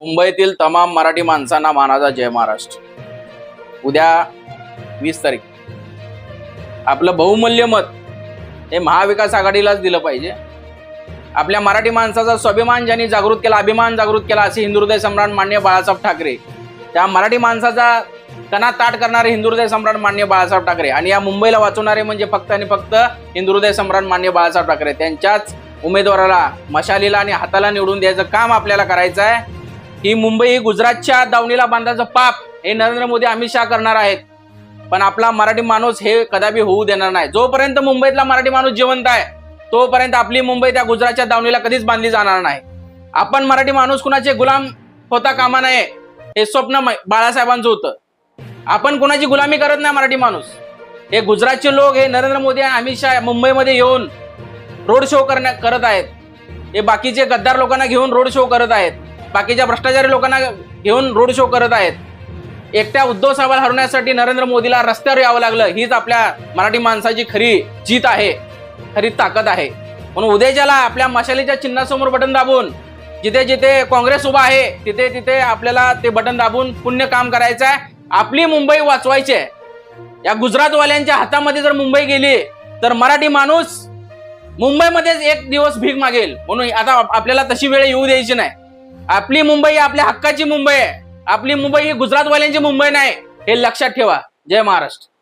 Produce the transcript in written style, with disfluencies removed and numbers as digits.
मुंबईतील तमाम मराठी माणसांना मानाचा जय महाराष्ट्र। उद्या 20 तारीख आपलं बहुमूल्य मत हे महाविकास आघाडीलाच दिलं पाहिजे। आपल्या मराठी माणसाचा स्वाभिमान ज्यांनी जागृत केला, अभिमान जागृत केला असे हिंदुहृदय सम्राट माननीय बाळासाहेब ठाकरे, त्या मराठी माणसाचा कणा ताट करणारे हिंदुहृदय सम्राट माननीय बाळासाहेब ठाकरे आणि या मुंबईला वाचवणारे म्हणजे फक्त आणि फक्त हिंदुहृदय सम्राट माननीय बाळासाहेब ठाकरे, त्यांच्याच उमेदवाराला मशालीला आणि हाताला निवडून द्यायचं काम आपल्याला करायचं आहे। ही मुंबई ही गुजरातच्या दावणीला बांधायचं पाप हे नरेंद्र मोदी अमित शहा करणार आहेत, पण आपला मराठी माणूस हे कदापि होऊ देणार नाही। जोपर्यंत मुंबईतला मराठी माणूस जिवंत आहे तोपर्यंत आपली मुंबई त्या गुजरातच्या दावणीला कधीच बांधली जाणार नाही। आपण मराठी माणूस कुणाचे गुलाम होता कामा नये हे स्वप्न बाळासाहेबांचं होतं। आपण कुणाची गुलामी करत नाही मराठी माणूस। हे गुजरातचे लोक हे नरेंद्र मोदी आणि अमित शहा मुंबईमध्ये येऊन रोड शो करत आहेत। हे बाकीचे गद्दार लोकांना घेऊन रोड शो करत आहेत, बाकीच्या भ्रष्टाचारी लोकांना घेऊन रोड शो करत आहेत। एकट्या उद्धव साहेबांना हरवण्यासाठी नरेंद्र मोदीला रस्त्यावर यावं लागलं, हीच आपल्या मराठी माणसाची खरी जीत आहे, खरी ताकद आहे। म्हणून उद्याच्याला आपल्या मशालीच्या चिन्हासमोर बटन दाबून जिथे जिथे काँग्रेस उभा आहे तिथे तिथे आपल्याला ते बटन दाबून पुण्य काम करायचं आहे। आपली मुंबई वाचवायची आहे। या गुजरातवाल्यांच्या हातामध्ये जर मुंबई गेली तर मराठी माणूस मुंबईमध्येच एक दिवस भीक मागेल। म्हणून आता आपल्याला तशी वेळ येऊ द्यायची नाही। आपली मुंबई आपल्या हक्काची मुंबई आहे। आपली मुंबई ही गुजरातवाल्यांची मुंबई नाही, हे लक्षात ठेवा। जय महाराष्ट्र।